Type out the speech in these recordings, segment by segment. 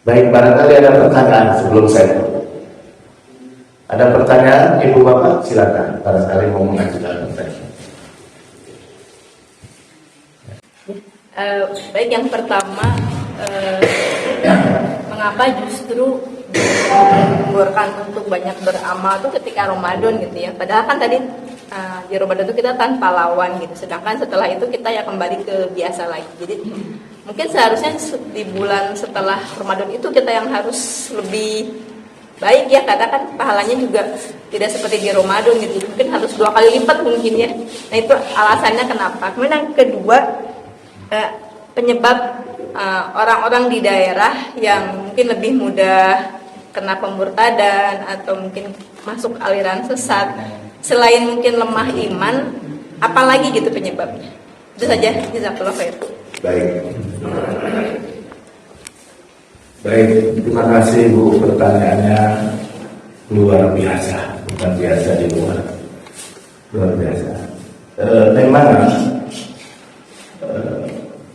Baik, barangkali ada pertanyaan sebelum saya tutup. Ada pertanyaan, Ibu Bapak? Silakan. Barangkali mau mengajukan pertanyaan. Baik, yang pertama, mengapa justru menggorkan untuk banyak beramal itu ketika Ramadan gitu ya? Padahal kan tadi di Ramadan itu kita tanpa lawan gitu, sedangkan setelah itu kita ya kembali ke biasa lagi. Jadi mungkin seharusnya di bulan setelah Ramadan itu kita yang harus lebih baik ya, karena kan pahalanya juga tidak seperti di Ramadan gitu, mungkin harus 2 kali lipat mungkin ya. Nah itu alasannya kenapa. Kemudian yang kedua, penyebab orang-orang di daerah yang mungkin lebih mudah kena pemurtadan atau mungkin masuk aliran sesat, selain mungkin lemah iman, apalagi gitu penyebabnya. Itu saja, jazakallahu khair. Baik, terima kasih Bu, pertanyaannya luar biasa, bukan biasa di luar biasa. Memang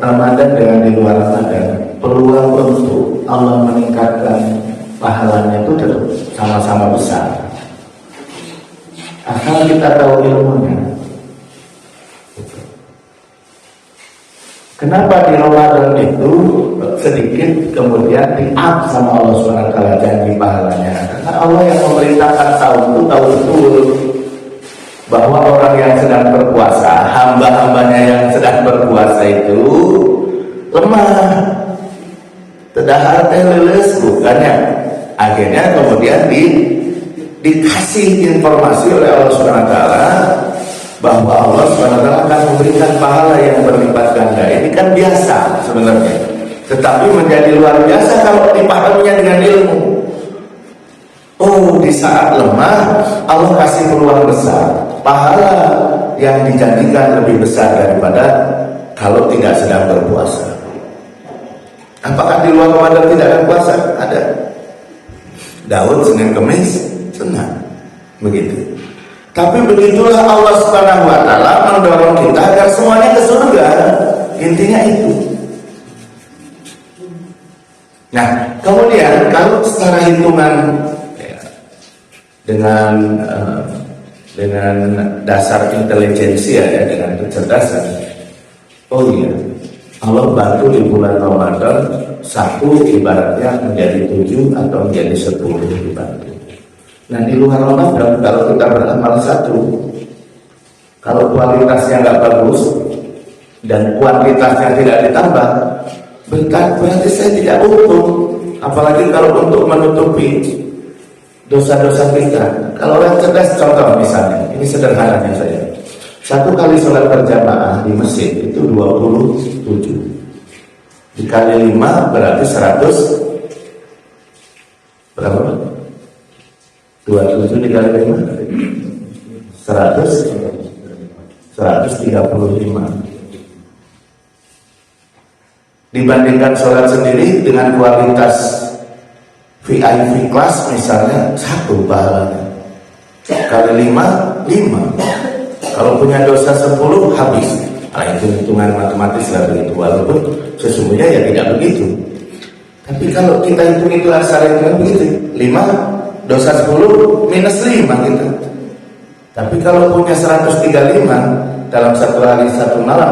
Ramadan dengan di luar Ramadan, peluang untuk Allah meningkatkan pahalanya itu tetap sama-sama besar. Asal kita tahu ilmunya. Kenapa di Ramadan itu sedikit kemudian di-up sama Allah SWT janji pahalanya? Karena Allah yang memerintahkan saum itu tahu betul bahwa orang yang sedang berpuasa, hamba-hambanya yang sedang berpuasa itu lemah, tedahar leles, bukannya. Akhirnya kemudian dikasih informasi oleh Allah SWT bahwa Allah SWT akan memberikan pahala yang berlipat ganda. Ini kan biasa sebenarnya, tetapi menjadi luar biasa kalau dipahaminya dengan ilmu. Oh, di saat lemah Allah kasih peluang besar, pahala yang dijanjikan lebih besar daripada kalau tidak sedang berpuasa. Apakah di luar Ramadan tidak ada puasa? Ada. Daud Senin Kemis senang, begitu. Tapi begitulah Allah Subhanahu wa Ta'ala mendorong kita agar semuanya ke surga. Intinya itu. Nah, kemudian kalau secara hitungan dengan dasar intelijensia ya, dengan kecerdasan, oh iya, Allah bantu di bulan Ramadan 1 ibaratnya menjadi 7 atau menjadi 10 dibantu. Nah di luar Ramadan kalau kita beramal 1, kalau kualitasnya nggak bagus dan kuantitasnya tidak ditambah, berarti saya tidak utuh. Apalagi kalau untuk menutupi dosa-dosa kita. Kalau orang cerdas, contoh misalnya, ini sederhananya saja. 1 kali sholat berjamaah di masjid itu 27. Dikali 5 berarti 100 berapa? 27 dikali 5 135. Dibandingkan sholat sendiri dengan kualitas VIP kelas misalnya 1 pahalanya, kali 5 kalau punya dosa 10 habis. Nah itu hitungan matematis lah begitu, walaupun sesungguhnya ya tidak begitu. Tapi kalau kita hitung itu asal hitungan begitu, 5 dosa 10 minus 5 gitu. Tapi kalau punya 135 dalam 1 hari 1 malam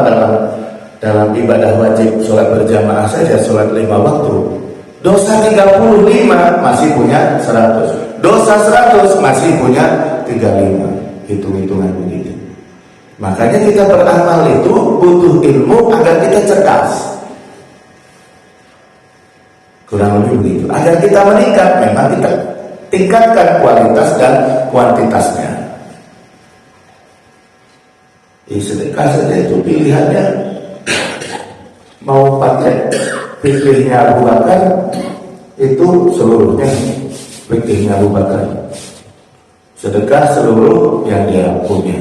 dalam ibadah wajib sholat berjamaah saja, sholat 5 waktu, dosa 35 masih punya 100, dosa 100 masih punya 35. Hitung-hitungan begitu. Makanya kita beramal itu butuh ilmu agar kita cerdas. Kurang lebih begitu. Agar kita meningkat, memang kita tingkatkan kualitas dan kuantitasnya. Sedekah saja itu pilihannya mau pakai fikihnya Abu Bakar, itu seluruhnya fikihnya Abu Bakar. Sedekah seluruh yang dia punya.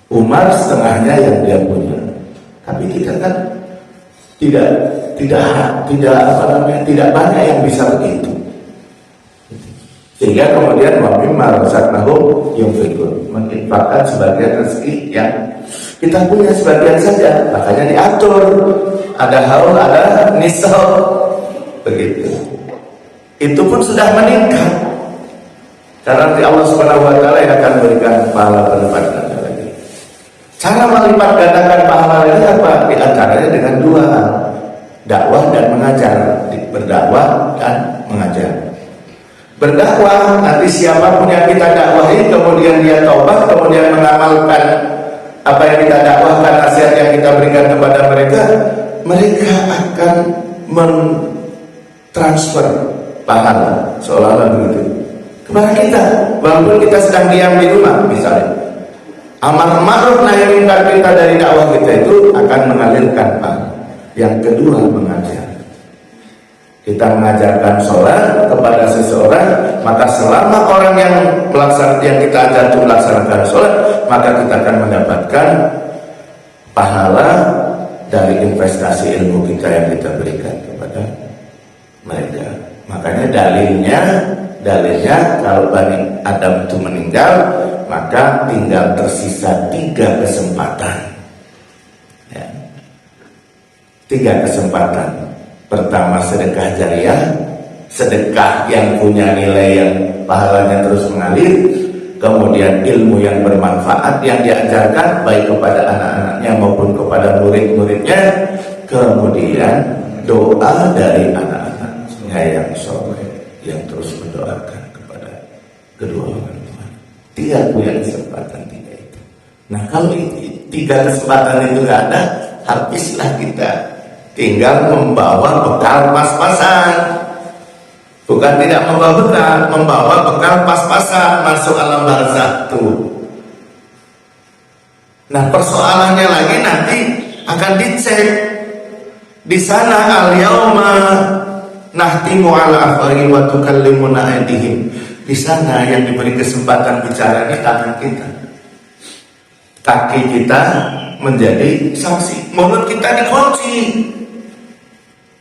Umar setengahnya yang dia punya. Tapi kita kan tidak banyak yang bisa begitu. Sehingga kemudian wamimma razaqnahum yunfiqun, menginfakkan sebagian rezeki yang kita punya sebagian saja. Makanya diatur, ada haul, ada nisab. begitu. Itu pun sudah meningkat. Karena nanti Allah Subhanahu wa taala yang akan berikan pahala berlipat ganda lagi. Cara melipat gandakan pahala ini apa? Di antaranya dengan dua hal. Dakwah dan mengajar. Berdakwah dan mengajar. Berdakwah, nanti siapapun yang kita dakwahi, kemudian dia taubat, kemudian mengamalkan apa yang kita dakwahkan, nasihat yang kita berikan kepada mereka, mereka akan mentransfer pahala seolah-olah begitu kepada kita, walaupun kita sedang diam di rumah misalnya. Amar ma'ruf nahi munkar kita dari dakwah kita itu akan mengalirkan pahala. Yang kedua, mengajar. Kita mengajarkan sholat kepada seseorang, maka selama orang yang kita ajar itu melaksanakan sholat, maka kita akan mendapatkan pahala dari investasi ilmu kita yang kita berikan kepada mereka. Makanya dalilnya kalau Bani Adam itu meninggal, maka tinggal tersisa 3 kesempatan. Ya. 3 kesempatan. Pertama, sedekah jariah, sedekah yang punya nilai yang pahalanya terus mengalir. Kemudian ilmu yang bermanfaat yang diajarkan baik kepada anak-anaknya maupun kepada murid-muridnya. Kemudian doa dari anak-anaknya yang soleh, yang terus mendoakan kepada kedua orang tua. Dia punya kesempatan 3 itu. Nah, kalau 3 kesempatan itu nggak ada, habislah kita. Tinggal membawa bekal pas-pasan. Bukan tidak membawa bekal, membawa bekal pas-pasan masuk alam barzakh tuh. Nah, persoalannya lagi nanti akan dicek. Di sana al-yauma nahtimu ala afwahihim wa tukallimuna aydihim. Di sana yang diberi kesempatan bicara ini tangan kita. Kaki kita menjadi saksi, mulut kita dikunci.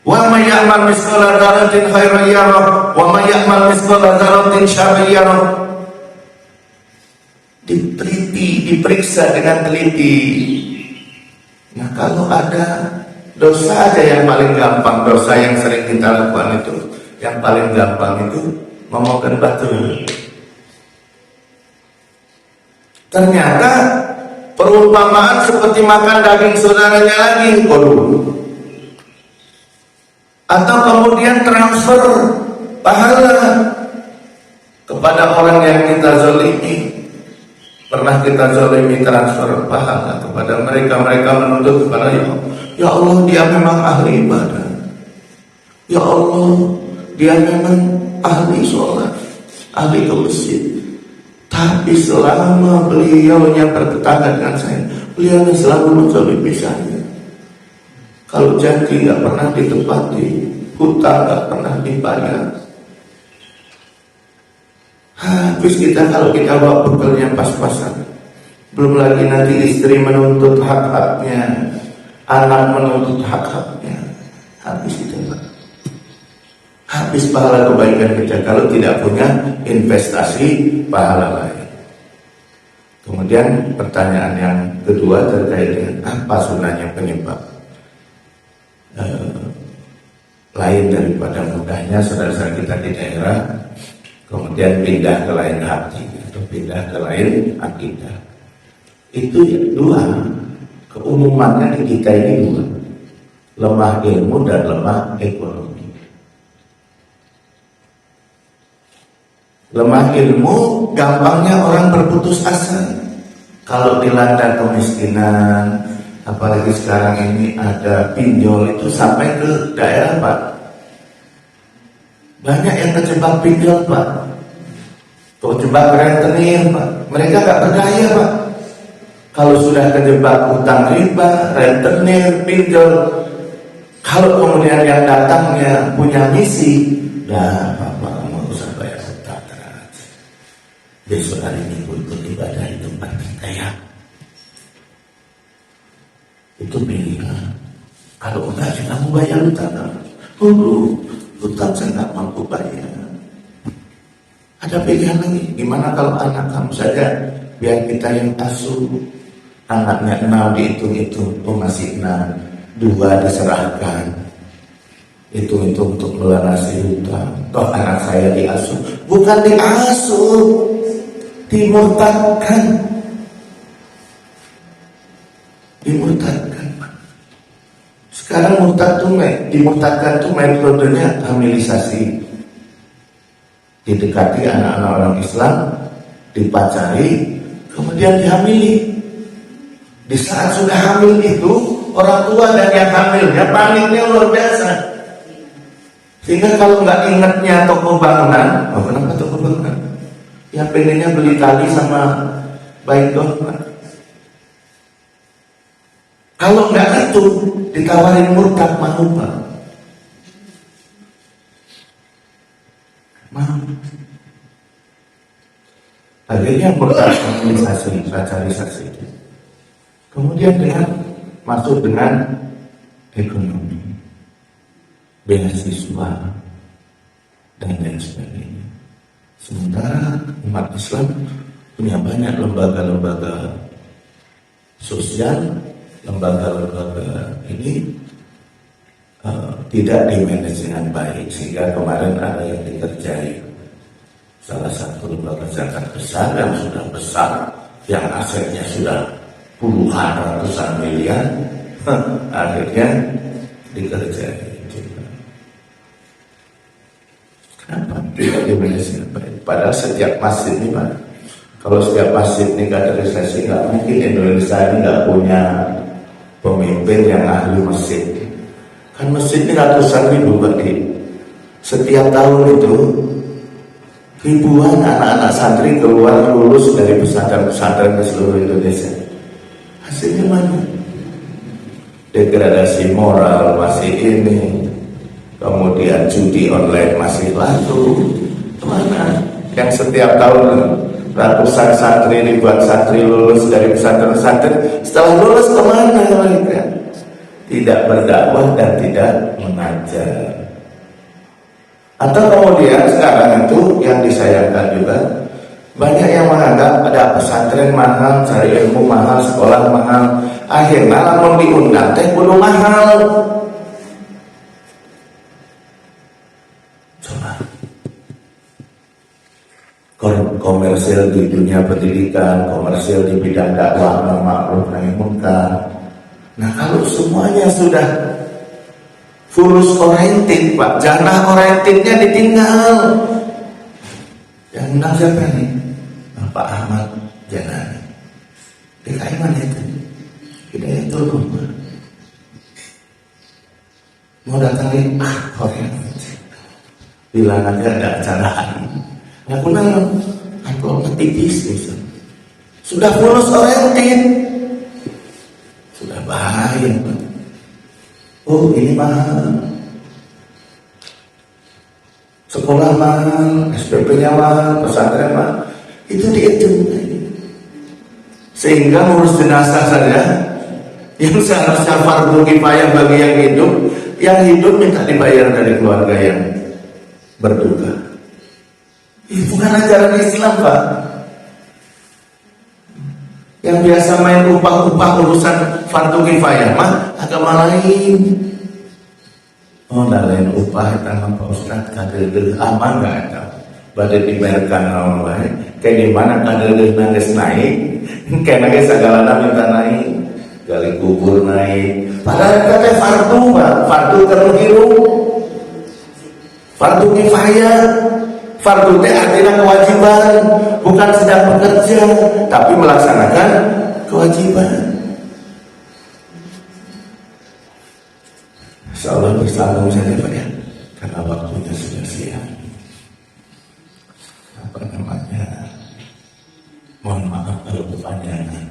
Wa may ya'mal mithqala dzarratin khairan yarah wa may ya'mal mithqala dzarratin syarran yarah. Diteliti, diperiksa dengan teliti. Nah, kalau ada dosa aja yang paling gampang, dosa yang sering kita lakukan itu, yang paling gampang itu memohon batu. Ternyata perumpamaan seperti makan daging saudaranya lagi, atau kemudian transfer pahala kepada orang yang kita zalimi. Pernah kita zalimi, transfer pahala kepada mereka. Mereka menuntut kepada ya Allah, dia memang ahli ibadah. Ya Allah, dia memang ahli sholat, ahli ke masjid. Tapi selama beliaunya bertetangga dengan saya, beliau selalu menzalimi saya. Kalau janji nggak pernah ditepati, hutang nggak pernah dibayar. Habis kita kalau kita bawa bekalnya pas-pasan. Belum lagi nanti istri menuntut hak-haknya, anak menuntut hak-haknya. Habis kita, habis pahala kebaikan kita kalau tidak punya investasi pahala lain. Kemudian pertanyaan yang kedua terkait dengan apa sunahnya penyebab lain daripada mudahnya saudara-saudara kita di daerah kemudian pindah ke lain hati atau pindah ke lain akidah. Itu ya, dua keumumannya di kita ini dua, lemah ilmu dan lemah ekonomi. Lemah ilmu gampangnya orang berputus asa kalau dilanda kemiskinan. Apalagi sekarang ini ada pinjol itu sampai ke daerah Pak. Banyak yang terjebak pinjol Pak, terjebak rentenir Pak. Mereka gak berdaya Pak. Kalau sudah terjebak hutang riba, rentenir, pinjol, kalau kemudian yang datangnya punya misi, dah Bapak mau usah bayar hutang terus. Besok hari Minggu ikut ibadah di tempat kita ya. Itu pilihan. Kalau enggak, saya mau bayar hutang. Hutang saya nggak mampu bayar. Ada pilihan lagi. Gimana kalau anak kamu saja, biar kita yang asuh. Anaknya 6 dihitung-hitung, masih 6, 2 diserahkan. itu untuk melunasi hutang. Toh anak saya diasuh, bukan diasuh, dimurtadkan. Sekarang dimurtadkan tuh metodenya hamilisasi. Didekati anak-anak orang Islam, dipacari, kemudian dihamili. Di saat sudah hamil itu, orang tua dan yang hamilnya paniknya luar biasa. Sehingga kalau nggak ingatnya toko bangunan, kenapa toko bangunan? Ya pengennya beli tali sama baik dong. Kalau nggak itu ditawarin murtad, mau Pak? Mau. Akhirnya murtad pacarisasi. Kemudian dia masuk dengan ekonomi, beasiswa dan lain sebagainya. Sementara umat Islam punya banyak lembaga-lembaga sosial, lembaga-lembaga ini tidak dimanage dengan baik, sehingga kemarin ada yang dikerjai salah satu lembaga zakat besar yang sudah besar, yang asetnya sudah puluhan ratusan miliar, akhirnya dikerjai. Kenapa tidak dimanage dengan baik? Padahal setiap masjid ini Pak, kalau setiap masjid ini kaderisasi, nggak mungkin Indonesia ini nggak punya pemimpin yang ahli masjid. Kan masjid ini ratusan ribu Pak. Setiap tahun itu ribuan anak-anak santri keluar lulus dari pesantren-pesantren di seluruh Indonesia. Hasilnya mana? Degradasi moral masih ini, kemudian judi online masih laku. Kemana? Yang setiap tahun ratusan santri, ribuan santri lulus dari pesantren-pesantren, setelah lulus kemana mereka? Tidak berdakwah dan tidak mengajar. Atau kemudian sekarang itu yang disayangkan juga, banyak yang menganggap ada pesantren mahal, cari ilmu mahal, sekolah mahal. Akhirnya lamun diundang teh kudu mahal. Coba komersil di dunia pendidikan, komersil di bidang dakwah, ma'ruf nahi munkar. Nah kalau semuanya sudah fulus oriented Pak, jannah orientednya ditinggal. Yang undang siapa nih? Pak Ahmad Janani. DKI mana itu? Hidayatul Umar. Mau datangi oriented. Bilang aja ada acara hari. Nggak kenal, amplopnya tipis bisa. Sudah fulus oriented. Sudah bahaya Pak. Oh ini mahal, sekolah mahal, SPP-nya mahal, pesantren mahal. Itu dihitung. Sehingga ngurus jenazah saja yang seharusnya fardu kifayah bagi yang hidup minta dibayar dari keluarga yang berduka. Ini bukan ajaran Islam Pak. Yang biasa main upah-upah urusan fardu kifayah mah agama lain. Oh, lain upah tanpa Pak Ustaz kader aman nggak ada. Badai dibayarkan orang lain. Kayak gimana kader nangis naik? Kayak nangis segala minta naik, gali kubur naik. Padahal kata fardu Pak, fardu terhiru, fardu kifayah. Fardu teh artinya kewajiban, bukan sedang bekerja, tapi melaksanakan kewajiban. Insyaallah bersambung saja Pak ya, karena waktunya sudah siang. Mohon maaf kalau kepanjangan.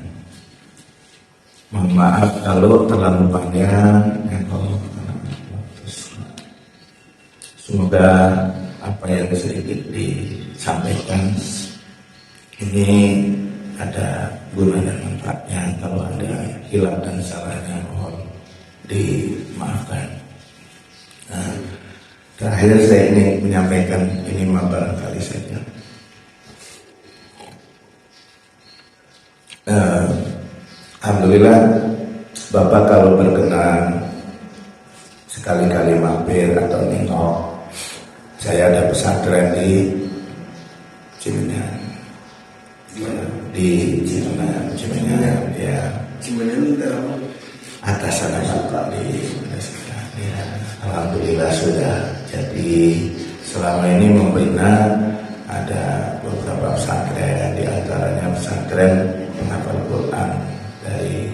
Mohon maaf kalau terlalu panjang. Semoga apa yang sedikit disampaikan ini ada guna dan manfaatnya. Kalau ada hilaf dan salahnya mohon dimaafkan. Nah, terakhir saya ingin menyampaikan ini barangkali saja. Alhamdulillah Bapak kalau berkenan sekali-kali mampir atau nengok. Saya ada pesantren di Cimenyan, di Cimenyan, ya. Cimenyan itu apa? Atas sana Pak di ya. Alhamdulillah sudah. Jadi selama ini membina ada beberapa pesantren, di antaranya pesantren penghafal Quran dari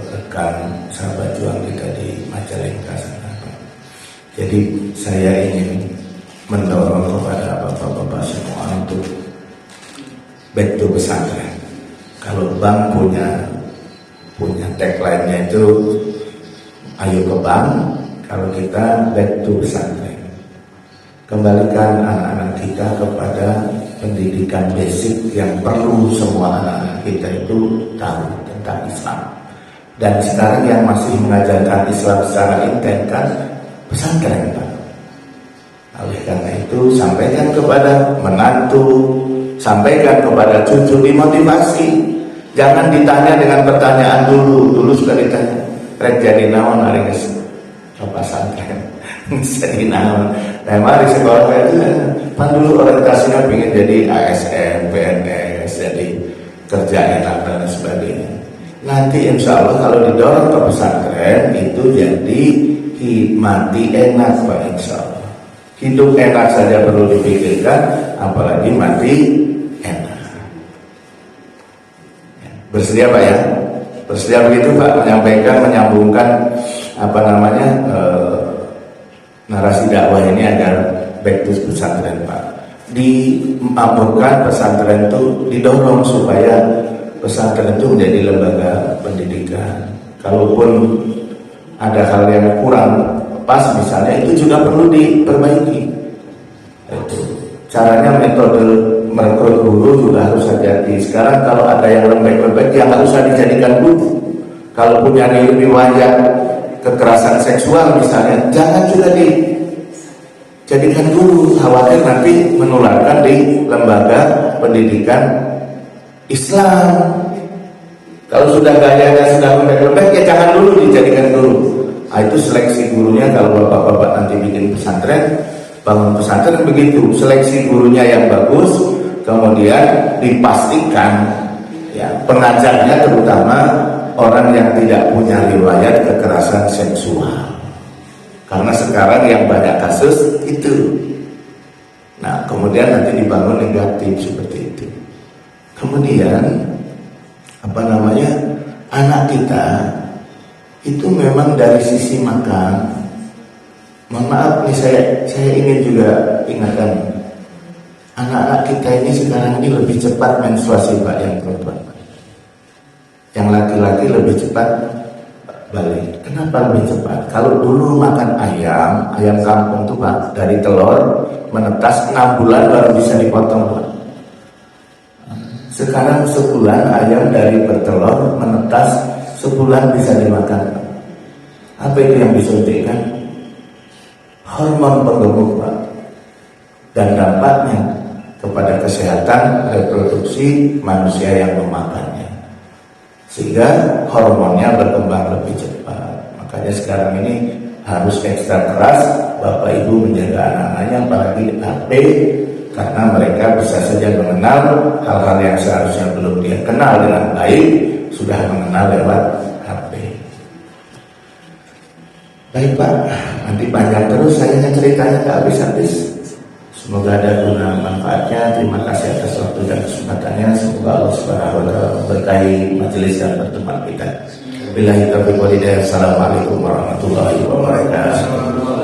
rekan sahabat juang kita di Majalengka sana. Jadi saya ingin mendorong kepada bapak-bapak semua untuk back to pesantren. Kalau bank punya tagline-nya itu ayo ke bank, kalau kita back to pesantren. Kembalikan anak-anak kita kepada pendidikan basic yang perlu semua anak-anak kita itu tahu tentang Islam. Dan sekarang yang masih mengajarkan Islam secara intens kan pesantren, Pak. Oleh karena itu sampaikan kepada menantu, sampaikan kepada cucu, dimotivasi. Jangan ditanya dengan pertanyaan dulu suka ditanya, rek jadi naon hari ke pesantren. Jadi naon. Nah, mari sekolah itu kan dulu orientasinya ingin jadi ASN, PNS, jadi kerja enak dan sebagainya. Nanti insya Allah kalau didorong ke pesantren itu jadi mati enak, Pak, insya Allah. Hidup enak saja perlu dipikirkan, apalagi mati enak. Bersedia, Pak, ya? Bersedia begitu, Pak, menyambungkan narasi dakwah ini agar back to pesantren, Pak. Dimakmurkan pesantren itu didorong supaya pesantren itu menjadi lembaga pendidikan. Kalaupun ada hal yang kurang pas misalnya, itu juga perlu diperbaiki. Itu caranya, metode merekrut guru juga harus hati-hati. Sekarang kalau ada yang lembek-lembek, ya nggak usah dijadikan guru. Kalau punya riwayat kekerasan seksual misalnya, jangan juga dijadikan guru, khawatir nanti menularkan di lembaga pendidikan Islam. Kalau sudah gayanya sudah lembek-lembek, ya jangan dulu dijadikan guru. Nah, itu seleksi gurunya. Kalau bapak-bapak nanti bikin pesantren, bangun pesantren begitu, seleksi gurunya yang bagus, kemudian dipastikan ya pengajarnya terutama orang yang tidak punya riwayat kekerasan seksual, karena sekarang yang banyak kasus itu. Nah, kemudian nanti dibangun negatif seperti itu. Kemudian anak kita itu memang dari sisi makan, mohon maaf nih, saya ingin juga ingatkan, anak-anak kita ini sekarang ini lebih cepat menstruasi, Pak, yang perempuan. Yang laki-laki lebih cepat balik. Kenapa lebih cepat? Kalau dulu makan ayam kampung tuh, Pak, dari telur menetas 6 bulan baru bisa dipotong, Pak. Sekarang sebulan ayam dari bertelur menetas sebulan bisa dimakan, Pak. Apa itu yang disuntikkan? Hormon penggemuk, Pak. Dan dampaknya kepada kesehatan reproduksi manusia yang memakannya, sehingga hormonnya berkembang lebih cepat. Makanya sekarang ini harus ekstra keras Bapak Ibu menjaga anak-anaknya, apalagi HP, karena mereka bisa saja mengenal hal-hal yang seharusnya belum dia kenal dengan baik, sudah mengenal lewat HP. Baik, Pak, nanti panjang terus saya ceritanya, nggak habis-habis. Semoga ada guna manfaatnya. Terima kasih atas waktu dan kesempatannya. Semoga Allah Subhanahu wa taala memberkahi majelis dan pertemuan kita. Billahi taufiq wal hidayah. Assalamualaikum warahmatullahi wabarakatuh.